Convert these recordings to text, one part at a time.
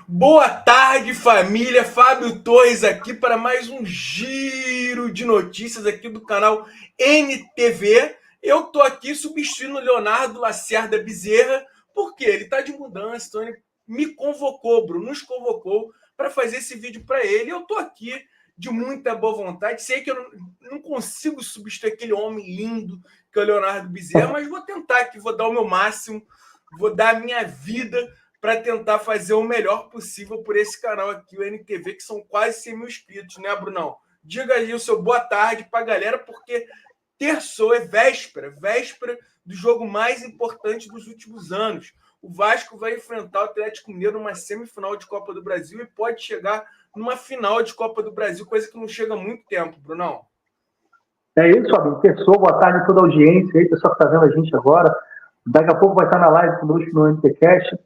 Boa tarde, família. Fábio Torres aqui para mais um giro de notícias aqui do canal NTV. Eu tô aqui substituindo o Leonardo Lacerda Bezerra, porque ele tá de mudança, então ele me convocou, Bruno, nos convocou para fazer esse vídeo para ele. Eu tô aqui de muita boa vontade. Sei que eu não consigo substituir aquele homem lindo que é o Leonardo Bezerra, mas vou tentar aqui, vou dar o meu máximo, vou dar a minha vida para tentar fazer o melhor possível por esse canal aqui, o NTV, que são quase 100 mil inscritos, né, Brunão? Diga aí o seu boa tarde para a galera, porque terçou, é véspera do jogo mais importante dos últimos anos. O Vasco vai enfrentar o Atlético Mineiro numa semifinal de Copa do Brasil e pode chegar numa final de Copa do Brasil, coisa que não chega há muito tempo, Brunão. É isso, Fabinho. Pessoal, boa tarde a toda a audiência aí, pessoal que está vendo a gente agora. Daqui a pouco vai estar na live conosco no NTCast.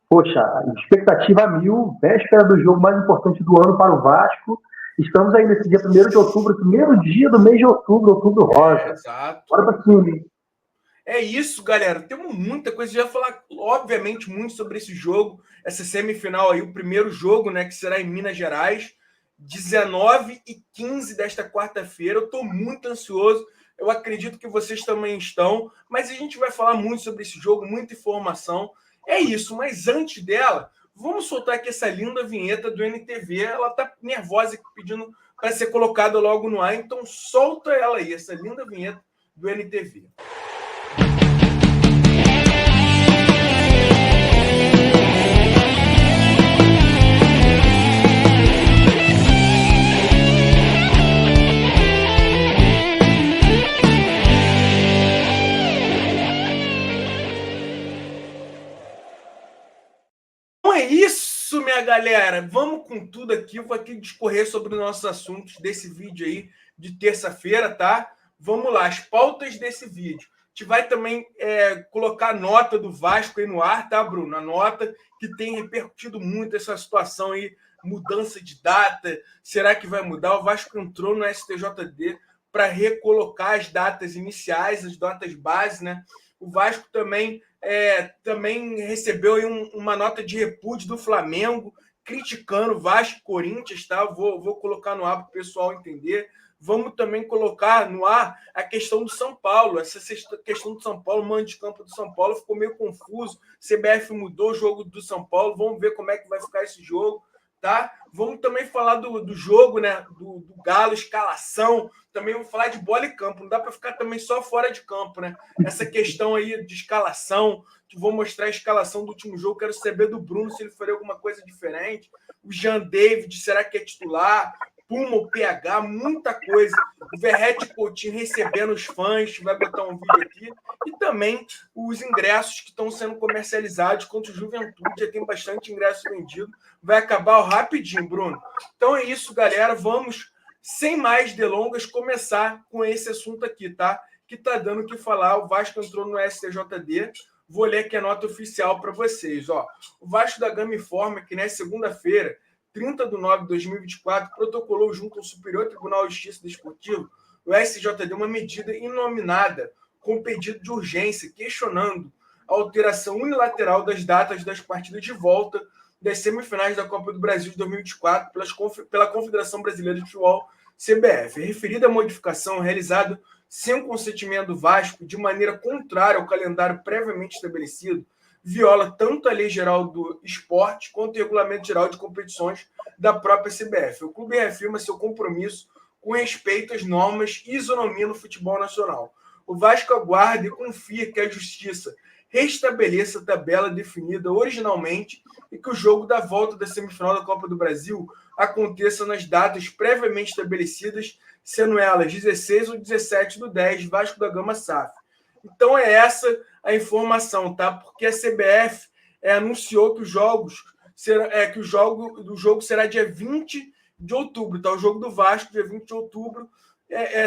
Poxa, expectativa 1000, véspera do jogo mais importante do ano para o Vasco. Estamos aí nesse dia 1º de outubro, primeiro dia do mês de outubro, outubro rosa. Exato. Bora pra cima, hein? É isso, galera. Temos muita coisa. Já falar, obviamente, muito sobre esse jogo, essa semifinal aí, o primeiro jogo, né, que será em Minas Gerais, 19h15 desta quarta-feira. Eu estou muito ansioso. Eu acredito que vocês também estão, mas a gente vai falar muito sobre esse jogo, muita informação. É isso, mas antes dela, vamos soltar aqui essa linda vinheta do NTV. Ela tá nervosa pedindo para ser colocada logo no ar, então solta ela aí, essa linda vinheta do NTV. Então é isso, minha galera. Vamos com tudo aqui. Eu vou aqui discorrer sobre os nossos assuntos desse vídeo aí de terça-feira, tá? Vamos lá, as pautas desse vídeo. A gente vai também colocar a nota do Vasco aí no ar, tá, Bruno? A nota que tem repercutido muito essa situação aí, mudança de data. Será que vai mudar? O Vasco entrou no STJD para recolocar as datas iniciais, as datas base, né? O Vasco também recebeu aí uma nota de repúdio do Flamengo, criticando o Vasco e Corinthians, tá? Vou colocar no ar para o pessoal entender. Vamos também colocar no ar a questão do São Paulo. Essa questão do São Paulo, o mando de campo do São Paulo ficou meio confuso. CBF mudou o jogo do São Paulo. Vamos ver como é que vai ficar esse jogo, tá? Vamos também falar do jogo, né? Do Galo, escalação. Também vou falar de bola e campo. Não dá para ficar também só fora de campo, né? Essa questão aí de escalação. Vou mostrar a escalação do último jogo. Quero saber do Bruno se ele faria alguma coisa diferente. O Jean David, será que é titular? Puma, o PH, muita coisa. O Verrete Coutinho recebendo os fãs, vai botar um vídeo aqui. E também os ingressos que estão sendo comercializados contra o Juventude. Já tem bastante ingresso vendido. Vai acabar rapidinho, Bruno. Então é isso, galera. Vamos, sem mais delongas, começar com esse assunto aqui, tá? Que tá dando o que falar. O Vasco entrou no STJD. Vou ler aqui a nota oficial para vocês. Ó. O Vasco da Gama informa que, nesta segunda-feira, 30 de nove de 2024, protocolou junto ao Superior Tribunal de Justiça Desportivo, o STJD, uma medida inominada com pedido de urgência, questionando a alteração unilateral das datas das partidas de volta das semifinais da Copa do Brasil de 2024 pela Confederação Brasileira de Futebol, CBF. A referida modificação realizada sem o consentimento do Vasco, de maneira contrária ao calendário previamente estabelecido, viola tanto a Lei Geral do Esporte quanto o Regulamento Geral de Competições da própria CBF. O clube reafirma seu compromisso com respeito às normas e isonomia no futebol nacional. O Vasco aguarda e confia que a Justiça restabeleça a tabela definida originalmente e que o jogo da volta da semifinal da Copa do Brasil aconteça nas datas previamente estabelecidas, sendo elas 16 ou 17 do 10, Vasco da Gama SAF. Então é essa a informação, tá? Porque a CBF anunciou que o jogo será dia 20 de outubro, tá? O jogo do Vasco, dia 20 de outubro,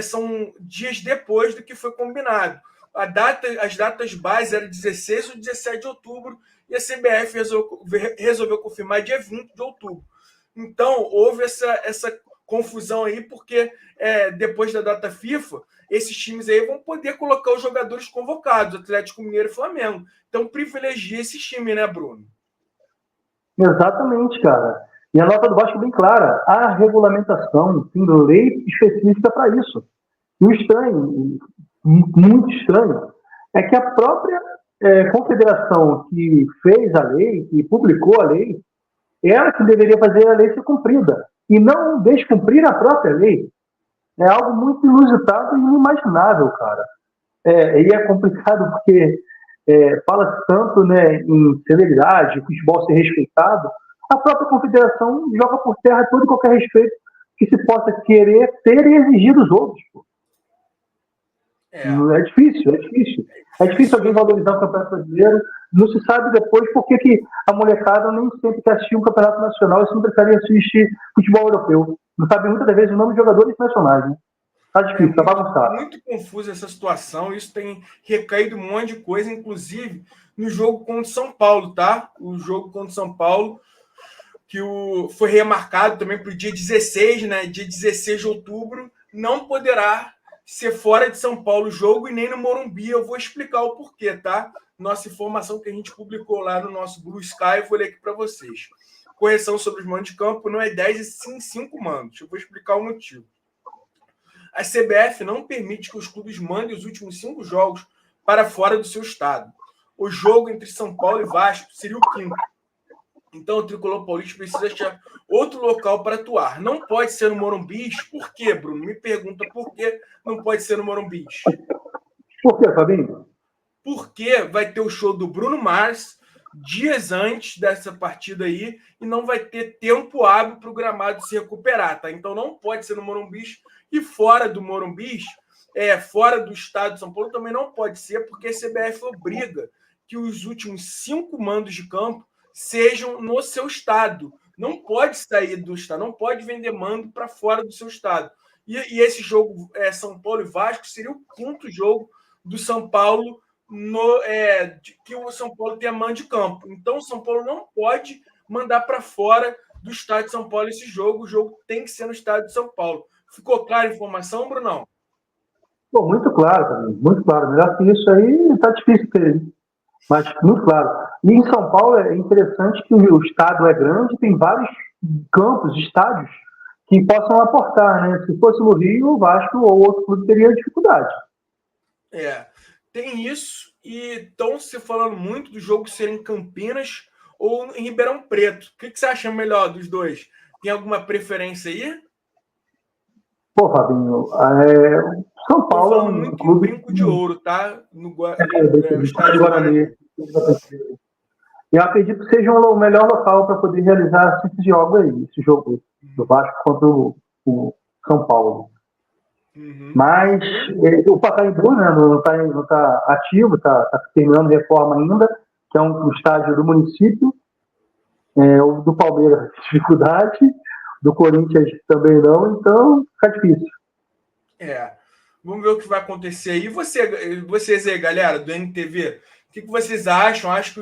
são dias depois do que foi combinado. As datas bases eram 16 ou 17 de outubro e a CBF resolveu confirmar dia 20 de outubro. Então, houve essa confusão aí, porque depois da data FIFA, esses times aí vão poder colocar os jogadores convocados, Atlético Mineiro e Flamengo. Então, privilegia esse time, né, Bruno? Exatamente, cara. E a nota do Vasco é bem clara. A regulamentação tem lei específica para isso. E o estranho, muito estranho, é que a própria confederação que fez a lei, que publicou a lei, ela que deveria fazer a lei ser cumprida. E não descumprir a própria lei. É algo muito inusitado e inimaginável, cara. E é complicado porque fala-se tanto, né, em celeridade, futebol ser respeitado, a própria confederação joga por terra todo e qualquer respeito que se possa querer ter e exigir dos outros. Pô. É difícil, é difícil. É difícil alguém valorizar o Campeonato Brasileiro. Não se sabe depois por que a molecada nem sempre quer assistir um Campeonato Nacional e sempre prefere assistir futebol europeu. Não sabe muitas vezes o nome de jogadores nacionais, né? Tá difícil, tá bagunçado. Muito confusa essa situação. Isso tem recaído um monte de coisa, inclusive no jogo contra o São Paulo, tá? O jogo contra o São Paulo, que foi remarcado também para o dia 16, né? Dia 16 de outubro, não poderá ser fora de São Paulo o jogo e nem no Morumbi. Eu vou explicar o porquê, tá? Nossa informação que a gente publicou lá no nosso Blue Sky, eu vou ler aqui para vocês. Correção sobre os mandos de campo não é 10 e sim 5 mandos. Eu vou explicar o motivo. A CBF não permite que os clubes mandem os últimos 5 jogos para fora do seu estado. O jogo entre São Paulo e Vasco seria o 5º. Então, o Tricolor Paulista precisa achar outro local para atuar. Não pode ser no Morumbi. Por quê, Bruno? Me pergunta por que não pode ser no Morumbi. Por quê, Fabinho? Porque vai ter o show do Bruno Mars dias antes dessa partida aí e não vai ter tempo hábil para o gramado se recuperar, tá? Então, não pode ser no Morumbi. E fora do Morumbi, fora do estado de São Paulo, também não pode ser, porque a CBF obriga que os últimos 5 mandos de campo sejam no seu estado. Não pode sair do estado, não pode vender mando para fora do seu estado. E esse jogo, São Paulo e Vasco, seria o 5º jogo do São Paulo, que o São Paulo tenha mando de campo. Então, o São Paulo não pode mandar para fora do estado de São Paulo esse jogo. O jogo tem que ser no estado de São Paulo. Ficou clara a informação, Brunão? Pô, muito claro, Fabinho, muito claro. Melhor que isso aí, tá difícil ter. Mas muito claro. E em São Paulo é interessante que o estado é grande, tem vários campos, estádios, que possam aportar, né? Se fosse no Rio, o Vasco ou outro clube teria dificuldade. Tem isso, e estão se falando muito do jogo ser em Campinas ou em Ribeirão Preto. O que você acha melhor dos dois? Tem alguma preferência aí? Pô, Fabinho, São Paulo é um muito clube... em Brinco de Ouro, tá? No estádio Guarani. Eu acredito que seja o melhor local para poder realizar esse jogo aí, esse jogo do Vasco contra o São Paulo. Uhum. Mas o Pacaembu, né, não tá ativo, tá terminando reforma ainda, que é um estádio do município. O do Palmeiras, dificuldade, do Corinthians também não, então fica difícil. Vamos ver o que vai acontecer aí. Vocês aí, galera, do NTV, o que vocês acham? Acho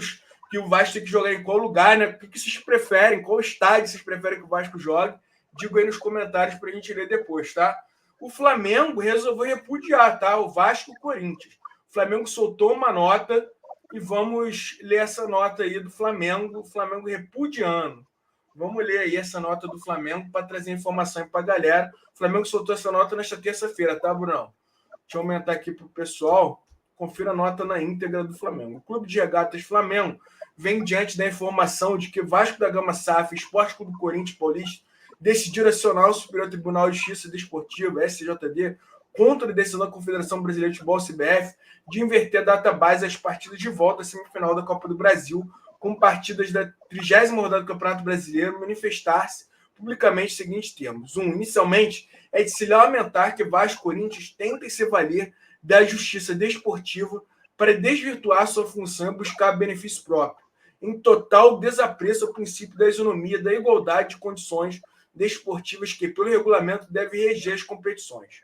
que o Vasco tem que jogar em qual lugar, né? O que vocês preferem? Qual estádio vocês preferem que o Vasco jogue? Digo aí nos comentários para a gente ler depois, tá? O Flamengo resolveu repudiar, tá? O Vasco e o Corinthians. O Flamengo soltou uma nota e vamos ler essa nota aí do Flamengo, o Flamengo repudiando. Vamos ler aí essa nota do Flamengo para trazer informação para a galera. O Flamengo soltou essa nota nesta terça-feira, tá, Brunão? Deixa eu aumentar aqui para o pessoal. Confira a nota na íntegra do Flamengo. O Clube de Regatas Flamengo vem diante da informação de que Vasco da Gama SAF e Esporte Clube Corinthians Paulista decidiram acionar o Superior Tribunal de Justiça Desportiva, STJD, contra a decisão da Confederação Brasileira de Futebol, CBF, de inverter a data base às partidas de volta à semifinal da Copa do Brasil, com partidas da 30ª rodada do Campeonato Brasileiro, manifestar-se publicamente os seguintes termos. Inicialmente, é de se lamentar que Vasco e Corinthians tentem se valer da justiça desportiva para desvirtuar sua função e buscar benefício próprio, em total desapreço ao princípio da isonomia, da igualdade de condições desportivas que, pelo regulamento, deve reger as competições.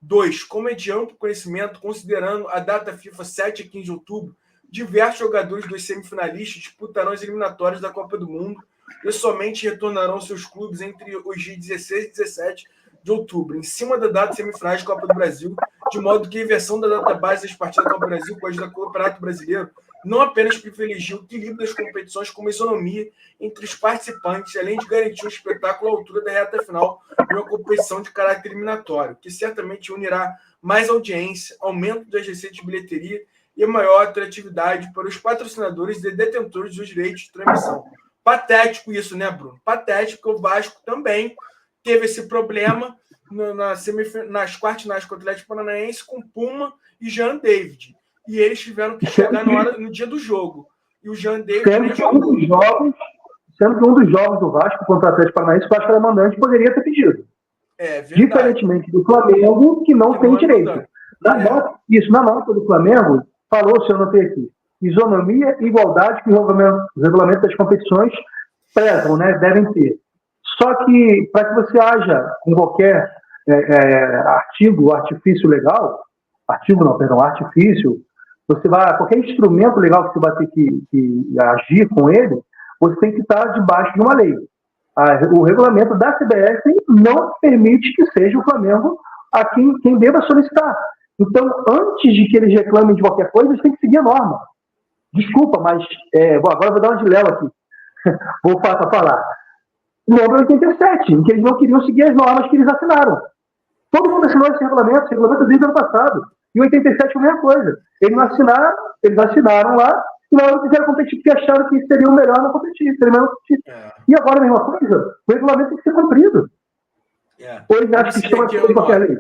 2. Como é de amplo conhecimento, considerando a data FIFA 7 a 15 de outubro, diversos jogadores dos semifinalistas disputarão as eliminatórias da Copa do Mundo e somente retornarão aos seus clubes entre os dias 16 e 17 de outubro, em cima da data semifinais da Copa do Brasil, de modo que a inversão da data base das partidas da Copa do Brasil com a do Campeonato Brasileiro não apenas privilegia o equilíbrio das competições, como a isonomia entre os participantes, além de garantir um espetáculo à altura da reta final de uma competição de caráter eliminatório, que certamente unirá mais audiência, aumento das receitas de bilheteria e maior atratividade para os patrocinadores e detentores dos direitos de transmissão. Patético isso, né, Bruno? Patético, porque o Vasco também teve esse problema nas quartas finais contra o Atlético Paranaense com Puma e Jean David. E eles tiveram que chegar no dia do jogo. E o Jean David nem jogou. Sendo que um dos jogos do Vasco contra o Atlético Paranaense, o Vasco era mandante, poderia ter pedido. Verdade. Diferentemente do Flamengo, que não tem direito. Na nota do Flamengo, falou, se eu notei aqui, isonomia e igualdade que os regulamentos das competições prezam, né, devem ter. Só que, para que você haja com qualquer artifício legal, artifício, qualquer instrumento legal que você vai ter que agir com ele, você tem que estar debaixo de uma lei. O regulamento da CBF não permite que seja o Flamengo a quem deva solicitar. Então, antes de que eles reclamem de qualquer coisa, eles têm que seguir a norma. Desculpa, mas agora eu vou dar uma de Léo aqui. Vou falar. Lembra 87, em que eles não queriam seguir as normas que eles assinaram. Todo mundo assinou esse regulamento desde o ano passado. E 87 foi a mesma coisa. Eles assinaram lá, e na hora quiseram competir porque acharam que seria o melhor não competir. E agora a mesma coisa, o regulamento tem que ser cumprido. Ou eles acham que estão acima de qualquer lei.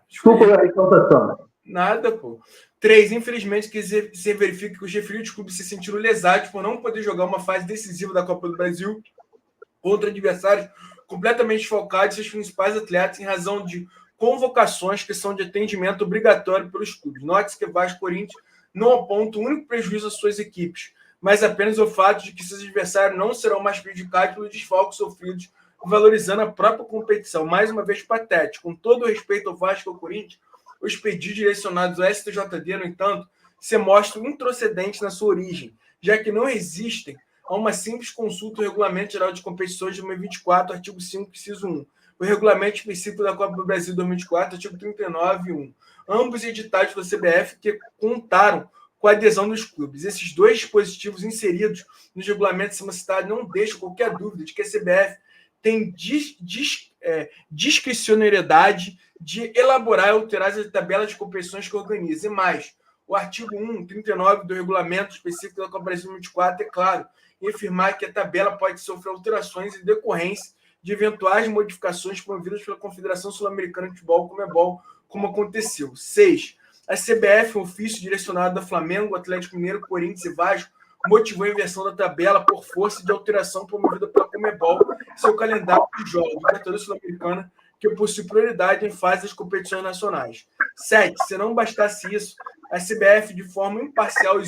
Desculpa a exaltação. Nada, pô. 3, infelizmente, que se verifica que os referidos clubes se sentiram lesados por não poder jogar uma fase decisiva da Copa do Brasil contra adversários completamente focados em seus principais atletas em razão de convocações que são de atendimento obrigatório pelos clubes. Note-se que Vasco e Corinthians não apontam o único prejuízo às suas equipes, mas apenas o fato de que seus adversários não serão mais prejudicados pelos desfalques sofridos, valorizando a própria competição. Mais uma vez patético. Com todo o respeito ao Vasco e ao Corinthians, os pedidos direcionados ao STJD, no entanto, se mostram introcedentes na sua origem, já que não resistem a uma simples consulta do Regulamento Geral de Competições de 2024, artigo 5, inciso 1, o Regulamento Específico da Copa do Brasil 2024, artigo 39, 1. Ambos editados da CBF que contaram com a adesão dos clubes. Esses dois dispositivos inseridos nos regulamentos acima citados não deixam qualquer dúvida de que a CBF tem discricionariedade de elaborar e alterar as tabelas de competições que organiza. E mais, o artigo 139 do Regulamento Específico da Copa do Brasil 2024 é claro em afirmar que a tabela pode sofrer alterações em decorrência de eventuais modificações promovidas pela Confederação Sul-Americana de Futebol, Conmebol, como aconteceu. 6. A CBF, um ofício direcionado a Flamengo, Atlético Mineiro, Corinthians e Vasco, motivou a inversão da tabela por força de alteração promovida pela Conmebol em seu calendário de jogos, Libertadores Sul-Americana, que possui prioridade em fase das competições nacionais. 7. Se não bastasse isso, a CBF, de forma imparcial,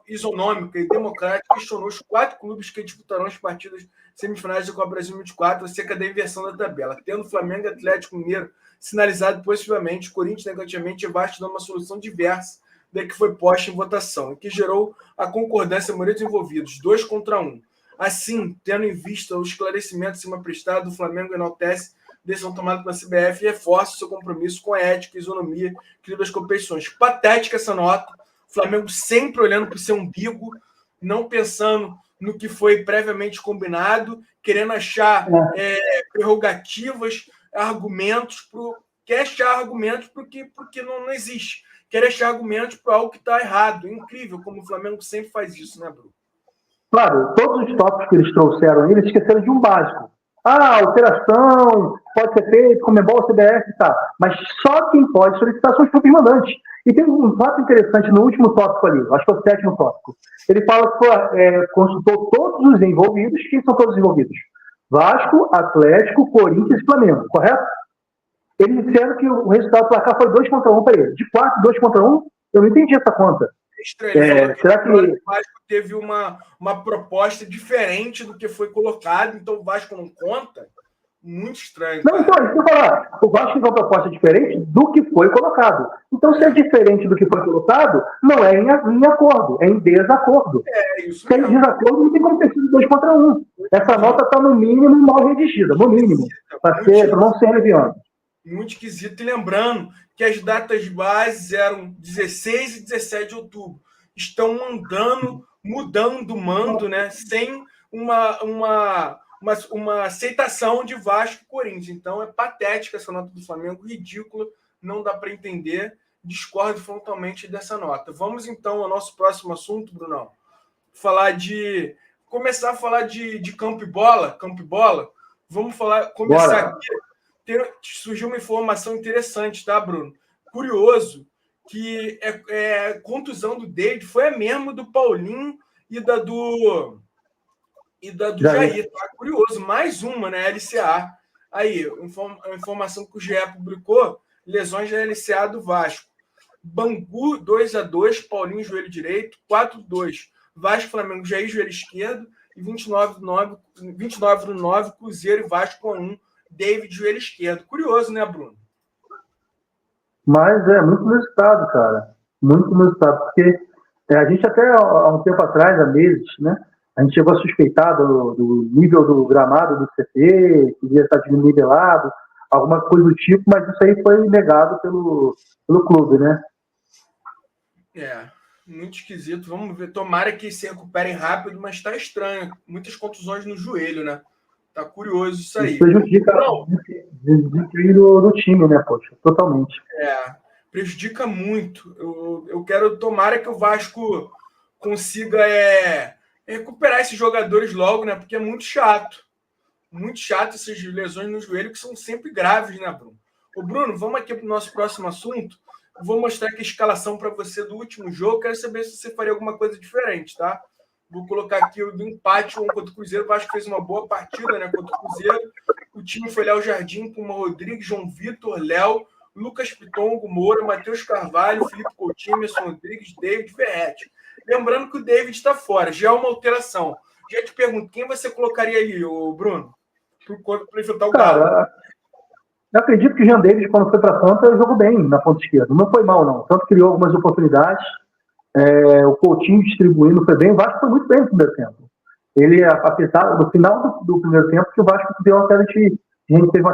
isonômica e democrática, questionou os 4 clubes que disputarão as partidas semifinais da Copa Brasil 2024 acerca da inversão da tabela, tendo Flamengo e Atlético Mineiro sinalizado positivamente, Corinthians negativamente e Vasco dando uma solução diversa da que foi posta em votação, e que gerou a concordância da maioria dos envolvidos, 2 contra 1. Assim, tendo em vista o esclarecimento acima prestado, o Flamengo enaltece decisão tomada pela CBF e reforça seu compromisso com a ética e isonomia das competições. Patética essa nota, o Flamengo sempre olhando para o seu umbigo, não pensando no que foi previamente combinado, querendo achar prerrogativas, argumentos, quer achar argumentos porque não existe. Quer achar argumentos para algo que está errado. É incrível como o Flamengo sempre faz isso, né, Bruno? Claro, todos os tópicos que eles trouxeram, eles esqueceram de um básico. Alteração, pode ser feito, Conmebol, CBF e tal. Mas só quem pode solicitar são os clubes mandantes. E tem um fato interessante no último tópico ali, acho que é o 7º tópico. Ele fala que consultou todos os envolvidos. Quem são todos os envolvidos? Vasco, Atlético, Corinthians e Flamengo, correto? Eles disseram que o resultado do placar foi 2 contra 1 para ele. De 4, 2 contra 1, eu não entendi essa conta. Estranho. Será que o Vasco teve uma proposta diferente do que foi colocado, então o Vasco não conta? Muito estranho. Não, então, isso que eu falar. O Vasco teve uma proposta diferente do que foi colocado. Então, se é diferente do que foi colocado, não é em acordo, é em desacordo. Isso. Se é em desacordo, não tem como ter sido 2 contra 1. Essa nota está, no mínimo, mal redigida, no mínimo, para não ser leviano. Muito esquisito. E lembrando que as datas bases eram 16 e 17 de outubro. Estão mudando o mando, né? Sem uma aceitação de Vasco e Corinthians. Então é patética essa nota do Flamengo, ridícula, não dá para entender. Discordo frontalmente dessa nota. Vamos então ao nosso próximo assunto, Brunão. Começar a falar de campo e bola. Vamos começar aqui. Surgiu uma informação interessante, tá, Bruno? Curioso que contusão do David foi a mesma do Paulinho e da do Jair. Tá? Curioso, mais uma, né? LCA. Aí, a informação que o GE publicou, lesões da LCA do Vasco. Bangu 2-2, Paulinho joelho direito, 4-2, Vasco Flamengo Jair joelho esquerdo, e 29/9, Cruzeiro e Vasco 1, David joelho esquerdo. Curioso, né, Bruno? Mas é muito inusitado, cara. Muito inusitado, porque a gente até há um tempo atrás, há meses, né? A gente chegou a suspeitar do nível do gramado do CT, que devia estar desnivelado, alguma coisa do tipo, mas isso aí foi negado pelo clube, né? Muito esquisito. Vamos ver. Tomara que se recuperem rápido, mas tá estranho. Muitas contusões no joelho, né? Tá curioso isso aí. Isso prejudica o desempenho do time, né, poxa? Totalmente. Prejudica muito. Eu quero, tomara que o Vasco consiga recuperar esses jogadores logo, né? Porque é muito chato. Muito chato essas lesões no joelho, que são sempre graves, né, Bruno? Ô, Bruno, vamos aqui para o nosso próximo assunto. Vou mostrar aqui a escalação para você do último jogo. Quero saber se você faria alguma coisa diferente, tá? Vou colocar aqui o do empate contra o Cruzeiro. O Vasco fez uma boa partida, né, contra o Cruzeiro. O time foi Léo Jardim, Puma Rodrigues, João Vitor, Léo, Lucas Pitongo, Moura, Matheus Carvalho, Felipe Coutinho, Emerson Rodrigues, David Verrete. Lembrando que o David está fora. Já é uma alteração. Já te pergunto, quem você colocaria ali, Bruno? Para enfrentar o Galo? Eu acredito que o Jean David, quando foi para a ponta, jogou bem na ponta esquerda. Não foi mal, não. Tanto criou algumas oportunidades. O Coutinho distribuindo foi bem. O Vasco foi muito bem no primeiro tempo. Ele, apesar do final do primeiro tempo, que o Vasco teve uma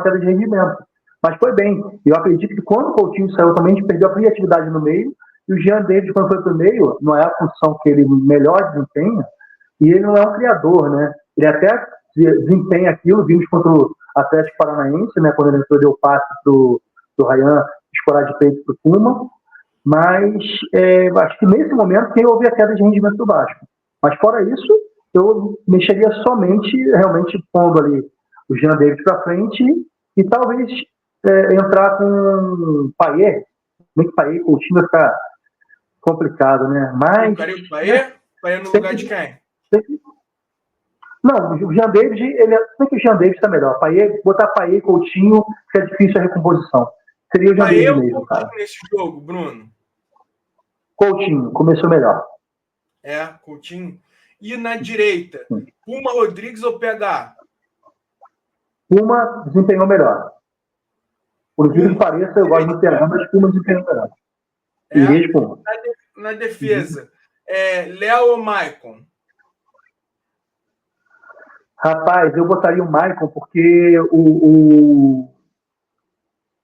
queda de rendimento. Mas foi bem. Eu acredito que quando o Coutinho saiu também, a gente perdeu a criatividade no meio. E o Jean David, quando foi para o meio, não é a função que ele melhor desempenha. E ele não é um criador, né? Ele até desempenha aquilo. Vimos contra o Atlético Paranaense, né, quando ele entrou, deu passe pro Ryan escorar de peito pro Puma, mas acho que nesse momento quem houve a queda de rendimento do Vasco. Mas fora isso, eu mexeria somente, realmente pondo ali o Jean David para frente e talvez entrar com o Payet. Meio que Payet, o time vai ficar complicado, né? Mas o Payet no lugar de quem? Não, o Jean David, que o Jean David está melhor. Botar Payet e Coutinho, que é difícil a recomposição. Seria o Jean David mesmo, cara. Nesse jogo, Bruno? Coutinho, começou melhor. Coutinho. E na direita, Puma, Rodrigues ou PH? Puma desempenhou melhor. Por incrível que pareça, eu gosto do PH, mas Puma desempenhou melhor. Puma. Na defesa, Léo ou Maicon? Rapaz, eu botaria o Maicon porque o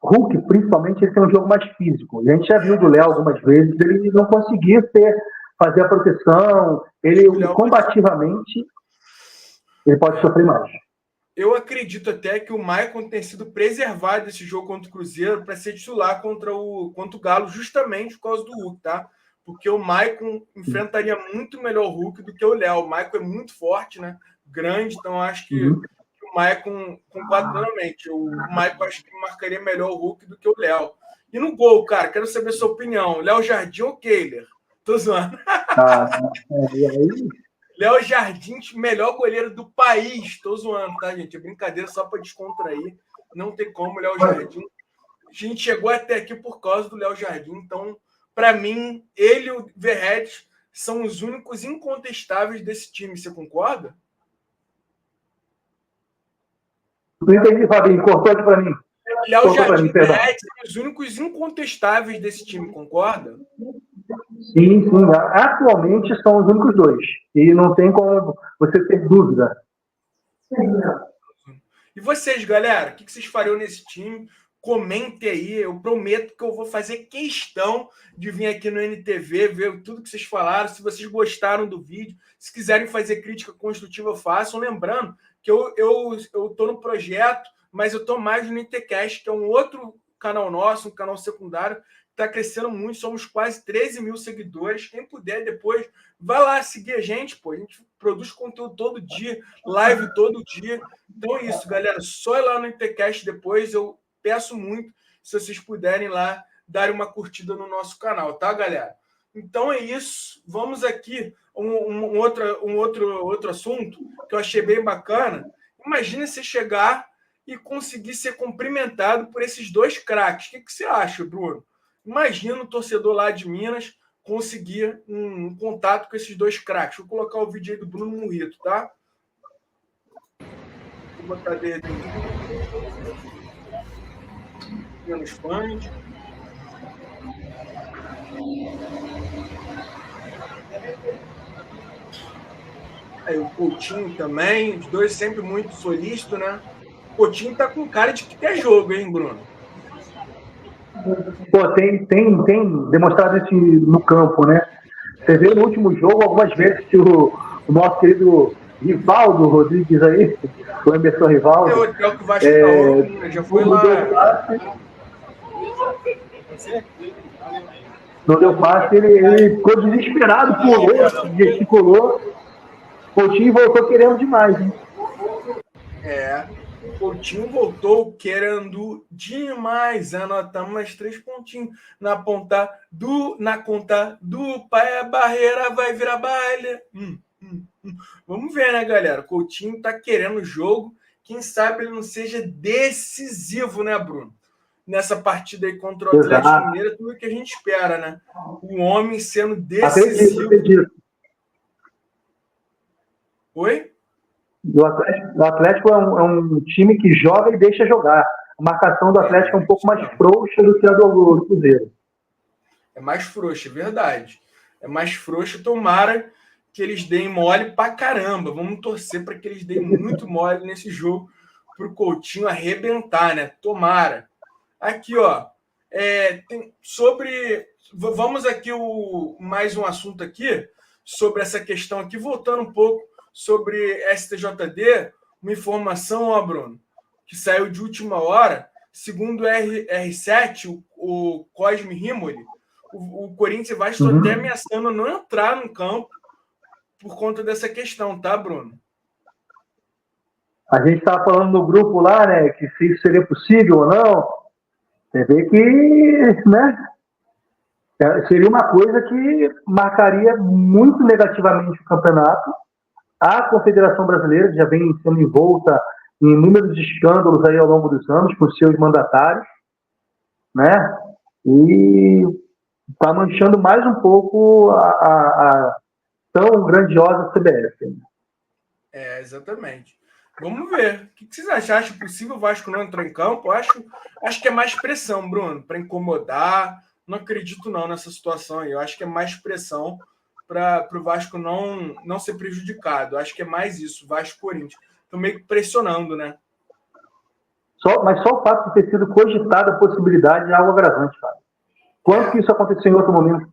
Hulk, principalmente, ele tem um jogo mais físico. A gente já viu do Léo algumas vezes, ele não conseguia fazer a proteção, ele combativamente, ele pode sofrer mais. Eu acredito até que o Maicon tenha sido preservado desse jogo contra o Cruzeiro para ser titular contra o Galo, justamente por causa do Hulk, tá? Porque o Maicon enfrentaria muito melhor o Hulk do que o Léo. O Maicon é muito forte, né? Grande, então acho que o Maicon, concordo plenamente. O Maicon acho que marcaria melhor o Hulk do que o Léo. E no gol, cara, quero saber a sua opinião. Léo Jardim ou Kehler? Tô zoando. Léo Jardim, melhor goleiro do país. Tô zoando, tá, gente? É brincadeira só para descontrair. Não tem como, Léo Jardim. A gente chegou até aqui por causa do Léo Jardim. Então, para mim, ele e o Verrete são os únicos incontestáveis desse time. Você concorda? Não entendi, Fabinho. Cortou aqui para mim. Léo Jardim e Verrete são os únicos incontestáveis desse time. Concorda? Sim. Atualmente são os únicos dois. E não tem como você ter dúvida. E vocês, galera? O que vocês fariam nesse time? Comente aí, eu prometo que eu vou fazer questão de vir aqui no NTV, ver tudo que vocês falaram, se vocês gostaram do vídeo, se quiserem fazer crítica construtiva, façam. Lembrando que eu tô no projeto, mas eu tô mais no NTCast, que é um outro canal nosso, um canal secundário, está crescendo muito, somos quase 13 mil seguidores. Quem puder depois, vai lá seguir a gente, pô. A gente produz conteúdo todo dia, live todo dia. Então é isso, galera. Só ir lá no NTCast depois, eu peço muito se vocês puderem lá darem uma curtida no nosso canal, tá, galera? Então é isso. Vamos aqui um outro assunto que eu achei bem bacana. Imagina você chegar e conseguir ser cumprimentado por esses dois craques. O que você acha, Bruno? Imagina o torcedor lá de Minas conseguir um contato com esses dois craques. Vou colocar o vídeo aí do Bruno Murrito, tá? Vou botar dele nos fãs. Aí o Coutinho também, os dois sempre muito solícitos, né? O Coutinho tá com cara de que quer jogo, hein, Bruno? Pô, tem demonstrado isso no campo, né? Você vê no último jogo algumas vezes que o nosso querido Rivaldo Rodrigues aí, o Emerson Rivaldo. É o que o Vasco tá louco, já foi lá. Não deu passe, ele ficou desesperado, pulou, gesticulou. O Coutinho voltou querendo demais, hein? O Coutinho voltou querendo demais. Anotamos mais 3 pontinhos na conta do pai. A barreira vai virar baile. Vamos ver, né, galera? O Coutinho tá querendo o jogo. Quem sabe ele não seja decisivo, né, Bruno? Nessa partida aí contra o Atlético Mineiro, é tudo que a gente espera, né? O homem sendo decisivo. Acredito. Oi? O Atlético é um time que joga e deixa jogar. A marcação do Atlético é um pouco mais frouxa do que a do Cruzeiro. É mais frouxa, é verdade. É mais frouxa. Tomara que eles deem mole pra caramba. Vamos torcer para que eles deem muito mole nesse jogo para o Coutinho arrebentar, né? Tomara. Aqui, ó. Vamos aqui mais um assunto aqui sobre essa questão aqui, voltando um pouco sobre STJD, uma informação, ó, Bruno, que saiu de última hora, segundo o R7, o Cosme Rimoli, o Corinthians vai estar até ameaçando não entrar no campo por conta dessa questão, tá, Bruno? A gente estava falando no grupo lá, né, que se isso seria possível ou não. Você vê que, né, seria uma coisa que marcaria muito negativamente o campeonato. A Confederação Brasileira já vem sendo envolta em inúmeros escândalos aí ao longo dos anos por seus mandatários, né? E está manchando mais um pouco a tão grandiosa CBF. Exatamente. Vamos ver. O que vocês acham? Acha possível o Vasco não entrar em campo? Acho que é mais pressão, Bruno, para incomodar. Não acredito não nessa situação aí. Eu acho que é mais pressão para o Vasco não ser prejudicado. Acho que é mais isso, Vasco-Corinthians. Estão meio que pressionando, né? Mas só o fato de ter sido cogitada a possibilidade é algo agravante, cara. Quando que isso aconteceu em outro momento?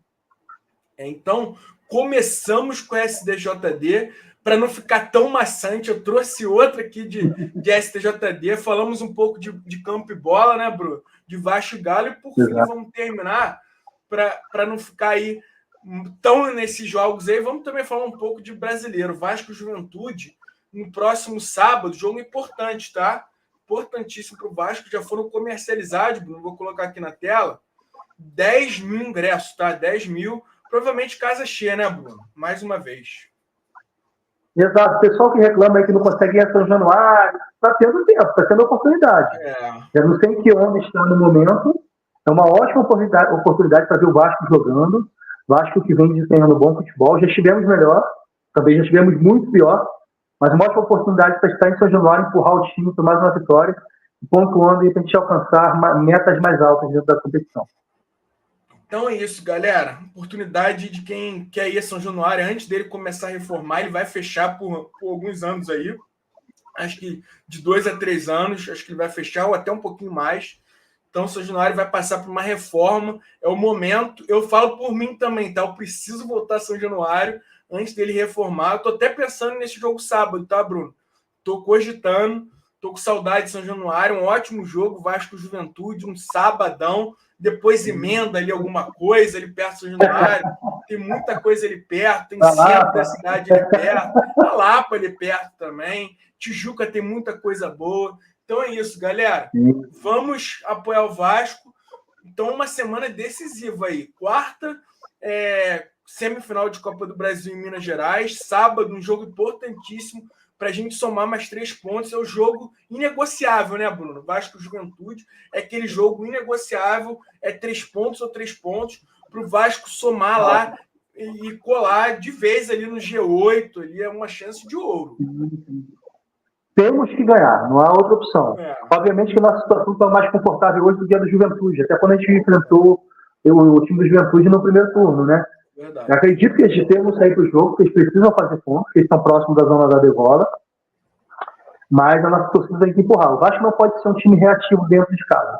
Então, começamos com a STJD. Para não ficar tão maçante, eu trouxe outra aqui de STJD. Falamos um pouco de campo e bola, né, Bruno? De Vasco e Galo. E por fim, vamos terminar, para não ficar aí tão nesses jogos aí, vamos também falar um pouco de brasileiro. Vasco e Juventude, no próximo sábado, jogo importante, tá? Importantíssimo para o Vasco. Já foram comercializados, Bruno, vou colocar aqui na tela, 10 mil ingressos, tá? 10 mil. Provavelmente casa cheia, né, Bruno? Mais uma vez. Exato. O pessoal que reclama aí que não consegue ir a São Januário, está tendo tempo, está tendo oportunidade. Eu não sei em que onda está no momento. É uma ótima oportunidade para ver o Vasco jogando. Vasco que vem desempenhando bom futebol. Já estivemos melhor, também já estivemos muito pior, mas uma ótima oportunidade para estar em São Januário, empurrar o time para mais uma vitória, pontuando e para a gente alcançar metas mais altas dentro da competição. Então é isso, galera. Oportunidade de quem quer ir a São Januário, antes dele começar a reformar, ele vai fechar por alguns anos aí. Acho que de 2 a 3 anos, acho que ele vai fechar, ou até um pouquinho mais. Então, o São Januário vai passar por uma reforma, é o momento. Eu falo por mim também, tá? Eu preciso voltar a São Januário antes dele reformar. Eu tô até pensando nesse jogo sábado, tá, Bruno? Tô cogitando, tô com saudade de São Januário, um ótimo jogo, Vasco Juventude, um sabadão, depois emenda ali alguma coisa ali perto do São Januário. Tem muita coisa ali perto, tem centro da cidade ali perto, a Lapa ali perto também, Tijuca tem muita coisa boa. Então é isso, galera. Vamos apoiar o Vasco. Então, uma semana decisiva aí. Quarta, semifinal de Copa do Brasil em Minas Gerais. Sábado, um jogo importantíssimo para a gente somar mais 3 pontos. É o jogo inegociável, né, Bruno? Vasco Juventude é aquele jogo inegociável. É 3 pontos ou 3 pontos para o Vasco somar lá e colar de vez ali no G8. Ali é uma chance de ouro. Temos que ganhar, não há outra opção. Obviamente que a nossa situação está mais confortável hoje do que a do Juventude, até quando a gente enfrentou o time do Juventude no primeiro turno, né? Verdade. Eu acredito que eles temos que sair para o jogo, porque eles precisam fazer pontos, porque eles estão próximos da zona da degola, mas a nossa torcida tem que empurrar. O Vasco não pode ser um time reativo dentro de casa.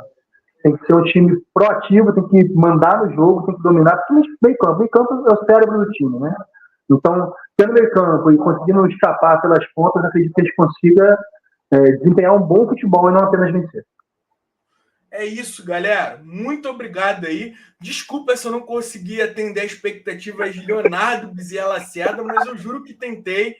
Tem que ser um time proativo, tem que mandar no jogo, tem que dominar, principalmente meio campo. Meio campo é o cérebro do time, né? Então, tendo meio campo e conseguindo escapar pelas pontas, acredito que eles consigam desempenhar um bom futebol e não apenas vencer. É isso, galera. Muito obrigado aí. Desculpa se eu não consegui atender a expectativas de Leonardo Bezerra Lacerda, mas eu juro que tentei.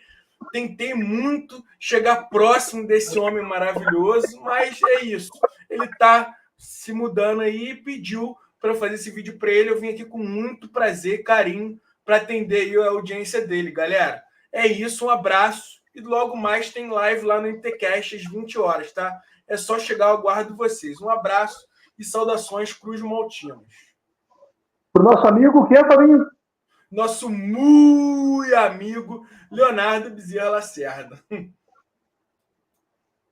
Tentei muito chegar próximo desse homem maravilhoso, mas é isso. Ele está se mudando aí e pediu para eu fazer esse vídeo para ele. Eu vim aqui com muito prazer e carinho para atender aí a audiência dele, galera. É isso, um abraço. E logo mais tem live lá no MTCast às 20 horas, tá? É só chegar, eu aguardo vocês. Um abraço e saudações Cruz Maltinos. Para o nosso amigo, que é, Fabinho? Nosso muito amigo Leonardo Bezerra Lacerda.